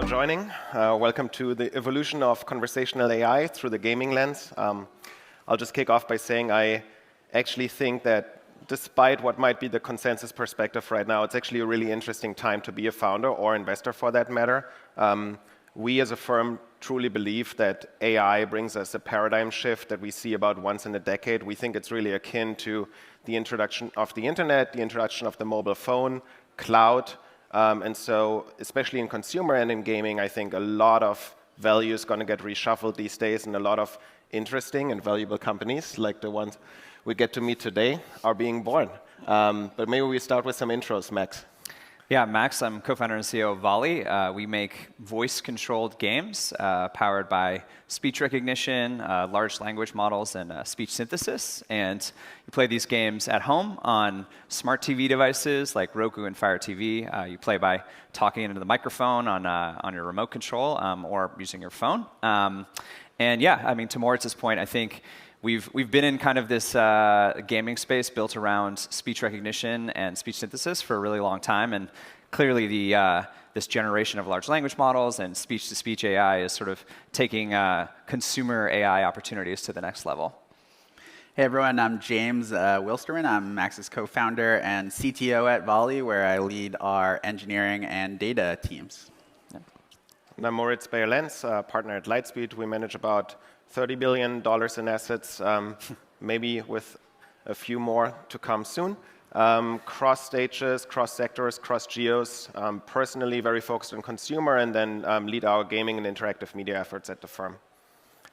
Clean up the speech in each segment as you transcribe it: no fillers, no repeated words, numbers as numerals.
joining. Welcome to the evolution of conversational AI through the gaming lens. I'll just kick off by saying I actually think that despite what might be the consensus perspective right now, it's actually a really interesting time to be a founder or investor for that matter. We as a firm truly believe that AI brings us a paradigm shift that we see about once in a decade. We think it's really akin to the introduction of the internet, the introduction of the mobile phone, cloud. And so, especially in consumer and in gaming, I think a lot of value is going to get reshuffled these days, and a lot of interesting and valuable companies, like the ones we get to meet today, are being born. But maybe we start with some intros, Max. Yeah, Max, I'm co-founder and CEO of Volly. We make voice-controlled games powered by speech recognition, large language models, and speech synthesis. And you play these games at home on smart TV devices like Roku and Fire TV. You play by talking into the microphone on your remote control or using your phone. And yeah, I mean, to Moritz's point, I think we've been in kind of this gaming space built around speech recognition and speech synthesis for a really long time, and clearly this generation of large language models and speech-to-speech AI is sort of taking consumer AI opportunities to the next level. Hey everyone, I'm James Wilsterman. I'm Max's co-founder and CTO at Volly, where I lead our engineering and data teams. Yeah. And I'm Moritz Bayer-Lenz, partner at Lightspeed. We manage about $30 billion in assets, maybe with a few more to come soon. Cross stages, cross sectors, cross geos. Personally, very focused on consumer, and then lead our gaming and interactive media efforts at the firm.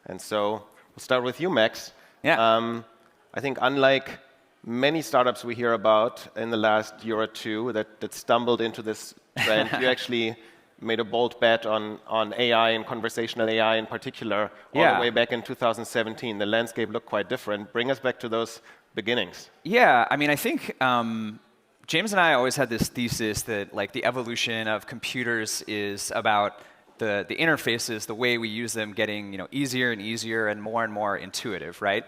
And so we'll start with you, Max. Yeah. I think unlike many startups we hear about in the last year or two that stumbled into this trend, you actually made a bold bet on AI and conversational AI in particular all the way back in 2017. The landscape looked quite different. Bring us back to those beginnings. Yeah, I mean, I think James and I always had this thesis that like the evolution of computers is about the interfaces, the way we use them getting easier and easier and more intuitive, right?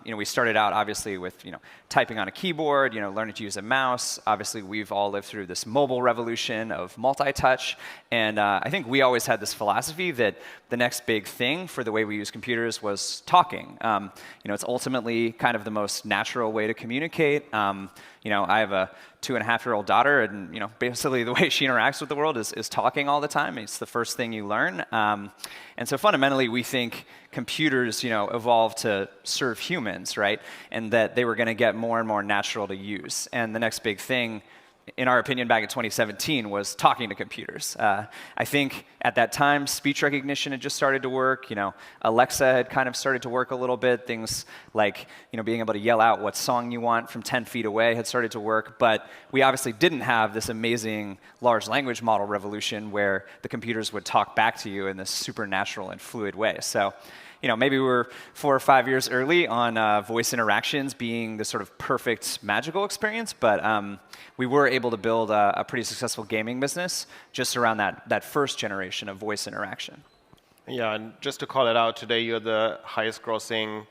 We started out obviously with typing on a keyboard, learning to use a mouse. Obviously, we've all lived through this mobile revolution of multi-touch, and I think we always had this philosophy that the next big thing for the way we use computers was talking. It's ultimately kind of the most natural way to communicate. I have a 2.5-year-old daughter, and basically the way she interacts with the world is talking all the time. It's the first thing you learn. And so fundamentally, we think computers, evolved to serve humans, right? And that they were going to get more and more natural to use. And the next big thing, in our opinion, back in 2017, was talking to computers. I think at that time, speech recognition had just started to work. Alexa had kind of started to work a little bit. Things like being able to yell out what song you want from 10 feet away had started to work. But we obviously didn't have this amazing large language model revolution where the computers would talk back to you in this supernatural and fluid way. So maybe we were 4 or 5 years early on voice interactions being the sort of perfect magical experience, but we were able to build a pretty successful gaming business just around that first generation of voice interaction. Yeah, and just to call it out, today you're the highest grossing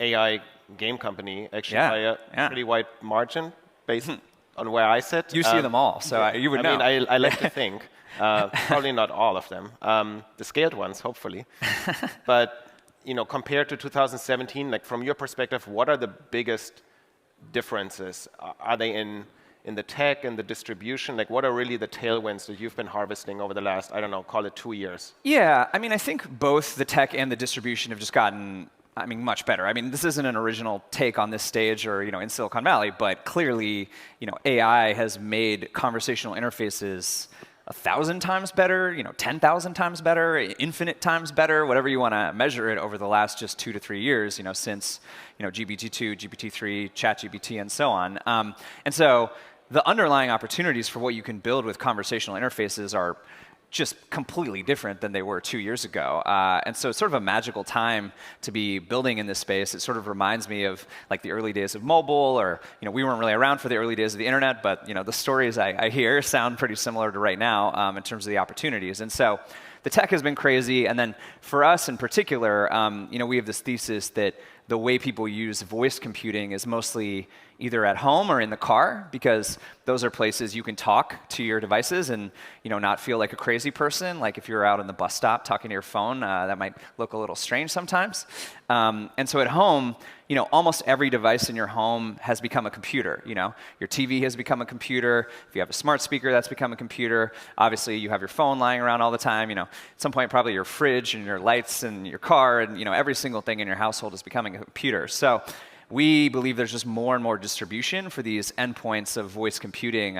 AI game company, actually by a pretty wide margin based on where I sit. You see them all, so you would know. I mean, I like to think. Probably not all of them. The scaled ones, hopefully. But compared to 2017, like from your perspective, what are the biggest differences? Are they in the tech and the distribution? Like, what are really the tailwinds that you've been harvesting over the last, I don't know, call it 2 years? Yeah, I mean, I think both the tech and the distribution have just gotten, much better. I mean, this isn't an original take on this stage or, in Silicon Valley, but clearly, AI has made conversational interfaces 1,000 times better, 10,000 times better, infinite times better, whatever you want to measure it over the last just 2 to 3 years, since GPT-2, GPT-3, ChatGPT, and so on. And so the underlying opportunities for what you can build with conversational interfaces are just completely different than they were 2 years ago. And so it's sort of a magical time to be building in this space. It sort of reminds me of like the early days of mobile, or we weren't really around for the early days of the internet, but the stories I hear sound pretty similar to right now in terms of the opportunities. And so the tech has been crazy, and then for us in particular, we have this thesis that the way people use voice computing is mostly, either at home or in the car, because those are places you can talk to your devices and not feel like a crazy person. Like if you're out on the bus stop talking to your phone, that might look a little strange sometimes. And so at home, almost every device in your home has become a computer. Your TV has become a computer. If you have a smart speaker, that's become a computer. Obviously, you have your phone lying around all the time. At some point, probably your fridge and your lights and your car and every single thing in your household is becoming a computer. So we believe there's just more and more distribution for these endpoints of voice computing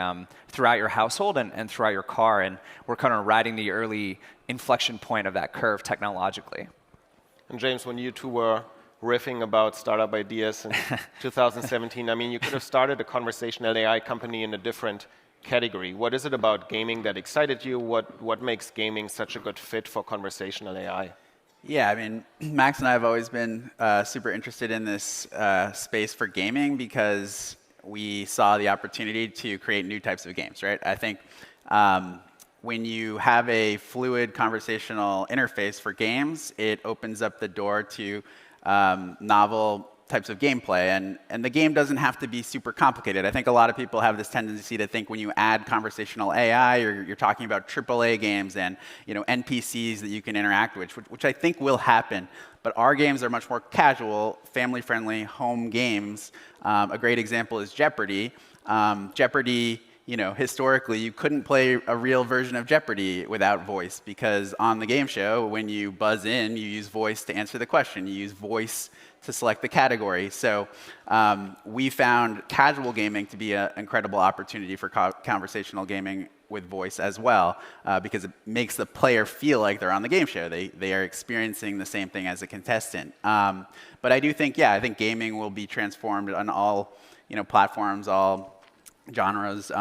throughout your household and throughout your car. And we're kind of riding the early inflection point of that curve technologically. And James, when you two were riffing about startup ideas in 2017, I mean, you could have started a conversational AI company in a different category. What is it about gaming that excited you? What makes gaming such a good fit for conversational AI? Yeah, I mean, Max and I have always been super interested in this space for gaming because we saw the opportunity to create new types of games, right? I think when you have a fluid conversational interface for games, it opens up the door to novel types of gameplay, and the game doesn't have to be super complicated. I think a lot of people have this tendency to think when you add conversational AI, you're talking about AAA games and NPCs that you can interact with, which I think will happen. But our games are much more casual, family-friendly, home games. A great example is Jeopardy. Jeopardy, historically, you couldn't play a real version of Jeopardy without voice, because on the game show, when you buzz in, you use voice to answer the question. You use voice to select the category. So we found casual gaming to be an incredible opportunity for conversational gaming with voice as well, because it makes the player feel like they're on the game show. They are experiencing the same thing as a contestant. But I do think, I think gaming will be transformed on all platforms, all genres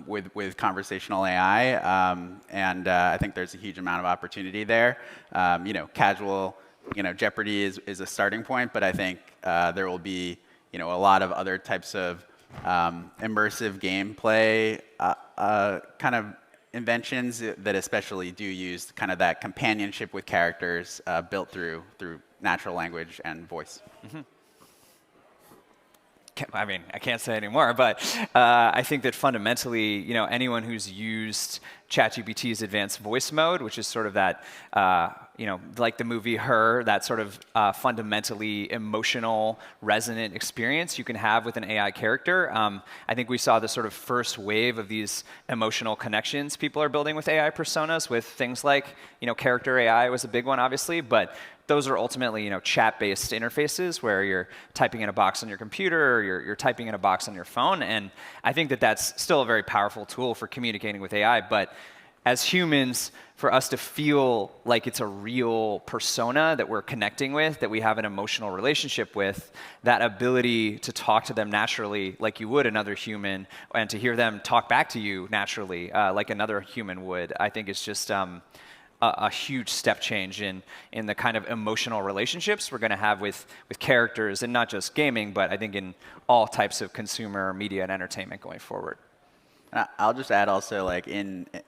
with conversational AI, and I think there's a huge amount of opportunity there. Casual, Jeopardy is a starting point, but I think there will be a lot of other types of immersive gameplay kind of inventions that especially do use kind of that companionship with characters built through natural language and voice. Mm-hmm. I mean, I can't say anymore, but I think that fundamentally, anyone who's used ChatGPT's advanced voice mode, which is sort of that, like the movie Her, that sort of fundamentally emotional, resonant experience you can have with an AI character. I think we saw the sort of first wave of these emotional connections people are building with AI personas, with things like, character AI was a big one, obviously, but those are ultimately, chat-based interfaces where you're typing in a box on your computer or you're typing in a box on your phone. And I think that that's still a very powerful tool for communicating with AI. But as humans, for us to feel like it's a real persona that we're connecting with, that we have an emotional relationship with, that ability to talk to them naturally like you would another human, and to hear them talk back to you naturally like another human would, I think is just a huge step change in the kind of emotional relationships we're going to have with characters, and not just gaming, but I think in all types of consumer media and entertainment going forward. I'll just add also, like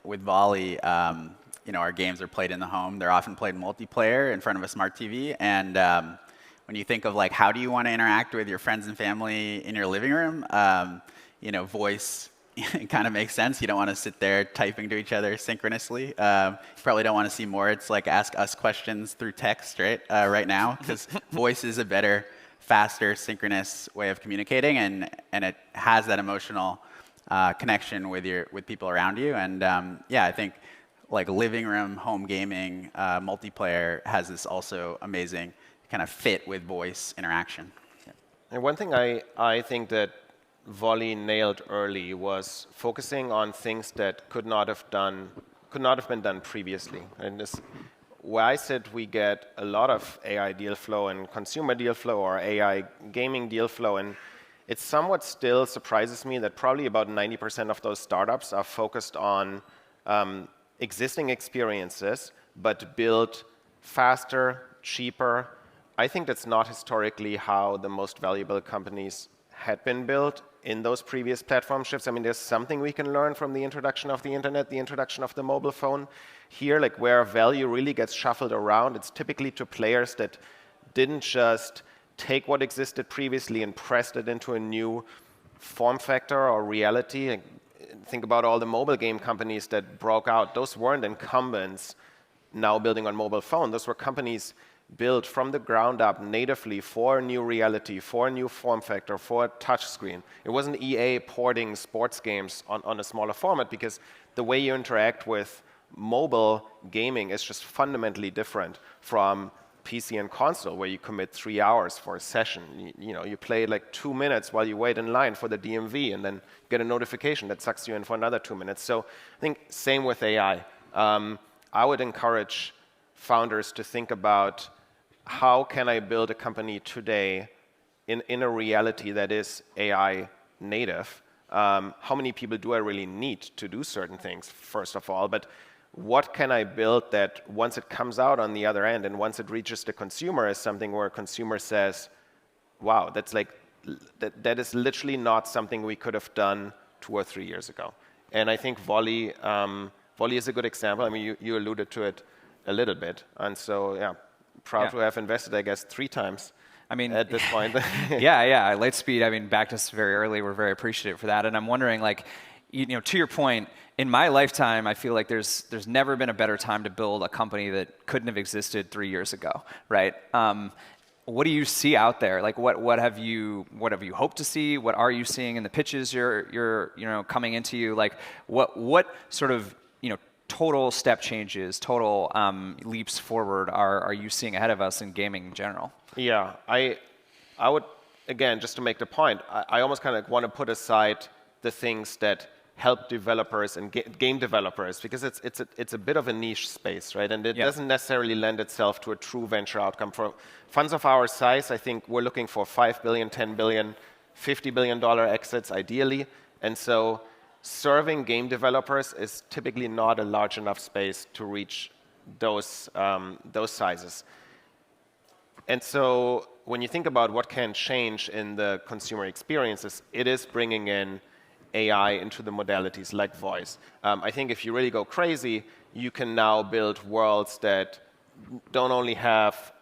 with Volly, our games are played in the home. They're often played multiplayer in front of a smart TV, and when you think of like how do you want to interact with your friends and family in your living room, voice. It kind of makes sense. You don't want to sit there typing to each other synchronously. You probably don't want to see more. It's like ask us questions through text, right? Right now, because voice is a better, faster, synchronous way of communicating, and it has that emotional connection with people around you. And I think like living room, home gaming, multiplayer has this also amazing kind of fit with voice interaction. And one thing I think that Volly nailed early was focusing on things that could not have been done previously. And this, where I sit, we get a lot of AI deal flow and consumer deal flow or AI gaming deal flow, and it somewhat still surprises me that probably about 90% of those startups are focused on existing experiences, but built faster, cheaper. I think that's not historically how the most valuable companies had been built in those previous platform shifts. I mean, there's something we can learn from the introduction of the internet, the introduction of the mobile phone. Here, like where value really gets shuffled around, it's typically to players that didn't just take what existed previously and pressed it into a new form factor or reality. Like, think about all the mobile game companies that broke out. Those weren't incumbents now building on mobile phone. Those were companies built from the ground up natively for a new reality, for a new form factor, for a touch screen. It wasn't EA porting sports games on a smaller format, because the way you interact with mobile gaming is just fundamentally different from PC and console, where you commit 3 hours for a session. You play like 2 minutes while you wait in line for the DMV, and then get a notification that sucks you in for another 2 minutes. So I think same with AI. I would encourage founders to think about, how can I build a company today in a reality that is AI native? How many people do I really need to do certain things, first of all? But what can I build that once it comes out on the other end and once it reaches the consumer is something where a consumer says, wow, that is literally not something we could have done 2 or 3 years ago. And I think Volly is a good example. I mean, you alluded to it a little bit. And so, yeah, proud to have invested, I guess, 3 times. I mean, at this point. yeah. Lightspeed, I mean, backed us very early. We're very appreciative for that. And I'm wondering, like, to your point, in my lifetime, I feel like there's never been a better time to build a company that couldn't have existed 3 years ago, right? What do you see out there? Like, what have you hoped to see? What are you seeing in the pitches you're coming into you? Like, what sort of total step changes, total leaps forward are you seeing ahead of us in gaming in general? Yeah, I would, again, just to make the point, I almost kind of want to put aside the things that help developers and game developers, because it's a bit of a niche space, right? And it doesn't necessarily lend itself to a true venture outcome. For funds of our size, I think we're looking for $5 billion, $10 billion, $50 billion exits ideally. And so serving game developers is typically not a large enough space to reach those sizes. And so when you think about what can change in the consumer experiences, it is bringing in AI into the modalities like voice. I think if you really go crazy, you can now build worlds that don't only have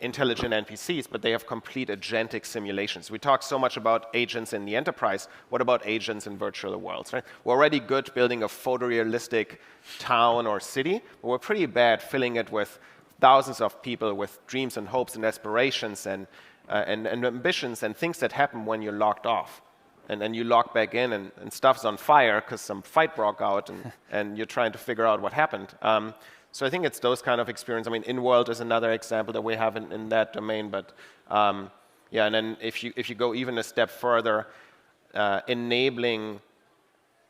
intelligent NPCs, but they have complete agentic simulations. We talk so much about agents in the enterprise. What about agents in virtual worlds? Right? We're already good building a photorealistic town or city, but we're pretty bad filling it with thousands of people with dreams and hopes and aspirations and ambitions and things that happen when you're locked off. And then you log back in and stuff's on fire because some fight broke out and you're trying to figure out what happened. So I think it's those kind of experience. I mean, in-world is another example that we have in that domain. But yeah, and then if you go even a step further, enabling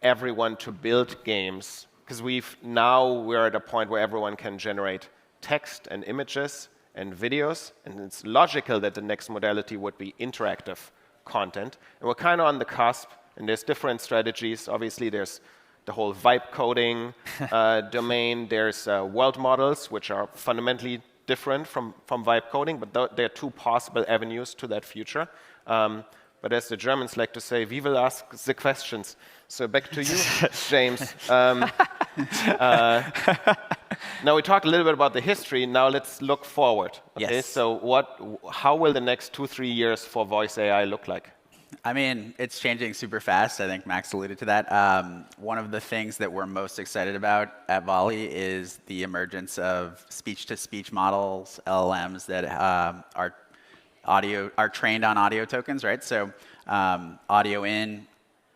everyone to build games, because we're at a point where everyone can generate text and images and videos, and it's logical that the next modality would be interactive content. And we're kind of on the cusp, and there's different strategies. Obviously, there's the whole vibe coding domain. There's world models, which are fundamentally different from vibe coding, but there are 2 possible avenues to that future. But as the Germans like to say, we will ask the questions. So back to you, James. Now we talked a little bit about the history. Now let's look forward. Okay? Yes. So how will the next 2-3 years for voice AI look like? I mean, it's changing super fast. I think Max alluded to that. One of the things that we're most excited about at Volly is the emergence of speech-to-speech models, LLMs, that are trained on audio tokens, right? So audio in,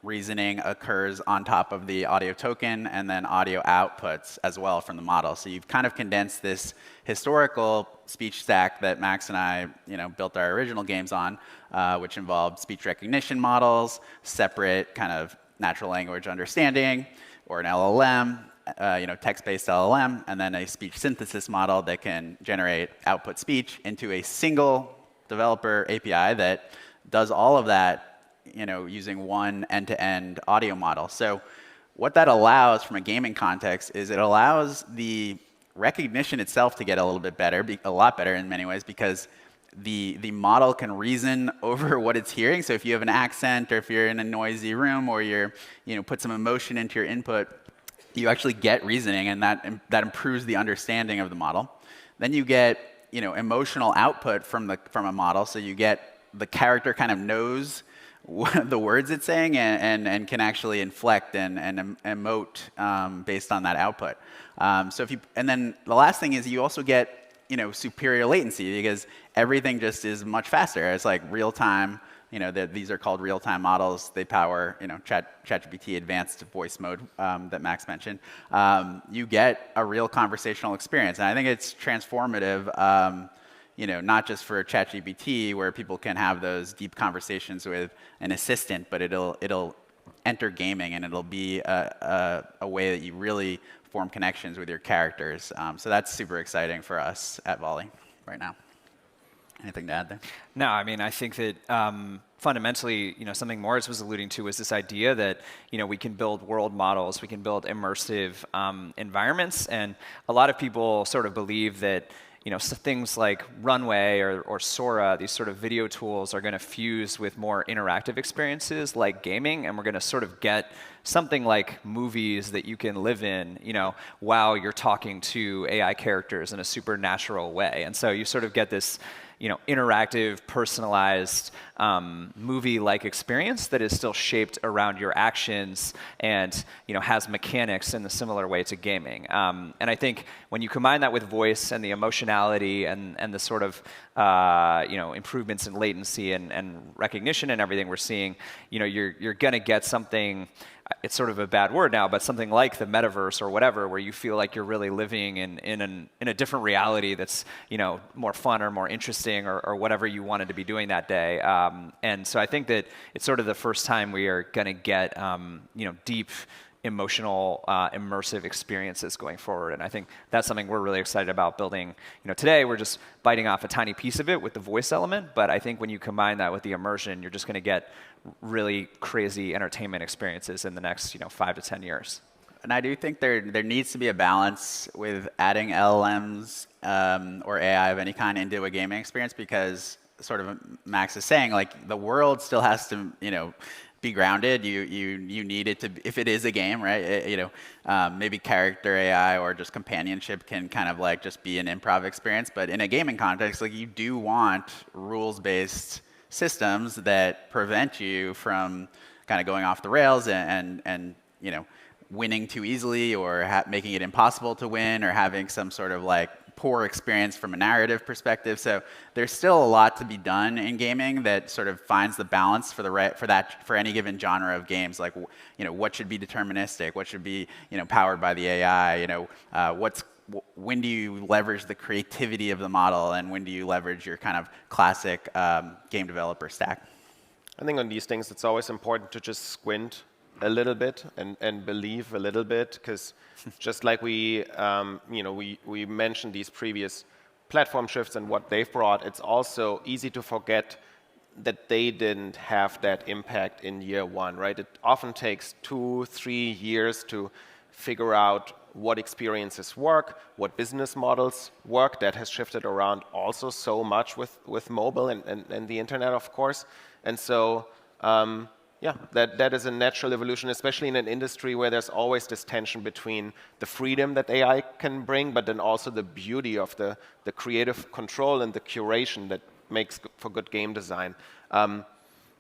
reasoning occurs on top of the audio token, and then audio outputs as well from the model. So you've kind of condensed this historical speech stack that Max and I built our original games on, which involved speech recognition models, separate kind of natural language understanding, or an LLM, text-based LLM, and then a speech synthesis model that can generate output speech into a single developer API that does all of that using one end-to-end audio model. So what that allows from a gaming context is it allows the recognition itself to get a little bit better, a lot better in many ways, because the model can reason over what it's hearing. So if you have an accent, or if you're in a noisy room, or you're put some emotion into your input, you actually get reasoning, and that improves the understanding of the model. Then you get emotional output from a model. So you get the character kind of knows the words it's saying and can actually inflect and emote based on that output. So if you, and then the last thing is you also get superior latency because everything just is much faster. It's like real time. These are called real-time models. They power, ChatGPT advanced voice mode that Max mentioned. You get a real conversational experience, and I think it's transformative. Not just for ChatGPT, where people can have those deep conversations with an assistant, but it'll enter gaming, and it'll be a way that you really form connections with your characters. So that's super exciting for us at Volley right now. Anything to add there? No, I mean, I think that fundamentally, something Morris was alluding to was this idea that, we can build world models, we can build immersive environments, and a lot of people sort of believe that, things like Runway or Sora, these sort of video tools are going to fuse with more interactive experiences like gaming, and we're going to sort of get something like movies that you can live in, while you're talking to AI characters in a supernatural way. And so you sort of get this interactive, personalized, movie-like experience that is still shaped around your actions and has mechanics in a similar way to gaming. And I think when you combine that with voice and the emotionality and the sort of improvements in latency and recognition and everything we're seeing, you're going to get something. It's sort of a bad word now, but something like the metaverse or whatever, where you feel like you're really living in a different reality that's more fun or more interesting or whatever you wanted to be doing that day. And so I think that it's sort of the first time we are going to get deep, emotional, immersive experiences going forward. And I think that's something we're really excited about building. Today we're just biting off a tiny piece of it with the voice element, but I think when you combine that with the immersion, you're just going to get really crazy entertainment experiences in the next 5 to 10 years. And I do think there needs to be a balance with adding LLMs or AI of any kind into a gaming experience, because sort of Max is saying, like, the world still has to be grounded. You need it to, if it is a game, right? Maybe character AI or just companionship can kind of like just be an improv experience. But in a gaming context, like, you do want rules-based systems that prevent you from kind of going off the rails and winning too easily, or making it impossible to win, or having some sort of like poor experience from a narrative perspective. So there's still a lot to be done in gaming that sort of finds the balance for any given genre of games. Like, what should be deterministic, what should be powered by the AI, when do you leverage the creativity of the model, and when do you leverage your kind of classic game developer stack? I think on these things, it's always important to just squint a little bit and believe a little bit, because just like we mentioned these previous platform shifts and what they've brought, it's also easy to forget that they didn't have that impact in year one, right? It often takes 2-3 years to figure out what experiences work, what business models work. That has shifted around also so much with mobile and the internet, of course. And so, that is a natural evolution, especially in an industry where there's always this tension between the freedom that AI can bring, but then also the beauty of the creative control and the curation that makes for good game design.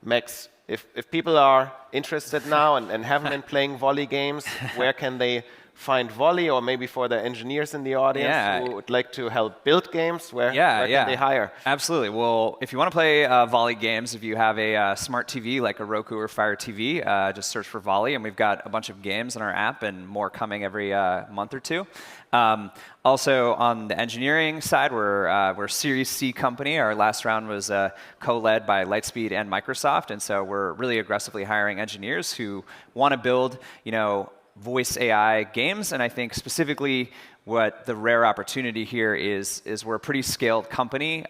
Max, if people are interested now and haven't been playing Volley games, where can they find Volly? Or maybe for the engineers in the audience who would like to help build games, where can they hire? Absolutely. Well, if you want to play Volley games, if you have a smart TV like a Roku or Fire TV, just search for Volley, and we've got a bunch of games in our app and more coming every month or two. Also, on the engineering side, we're a Series C company. Our last round was co-led by Lightspeed and Microsoft, and so we're really aggressively hiring engineers who want to build, voice AI games. And I think specifically what the rare opportunity here is we're a pretty scaled company,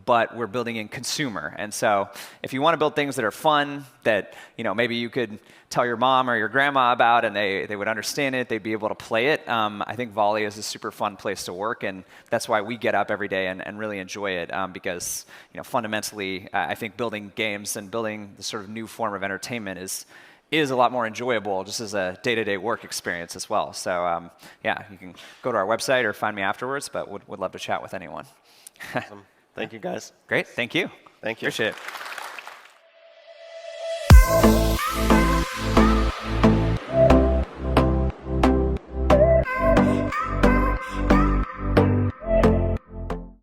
but we're building in consumer. And so if you want to build things that are fun, that maybe you could tell your mom or your grandma about, and they would understand it, they'd be able to play it, I think Volley is a super fun place to work, and that's why we get up every day and really enjoy it, because fundamentally, I think building games and building this sort of new form of entertainment is a lot more enjoyable just as a day-to-day work experience as well. So you can go to our website or find me afterwards, but would love to chat with anyone. Awesome. Thank you, guys. Great. Thank you. Thank you. Appreciate it.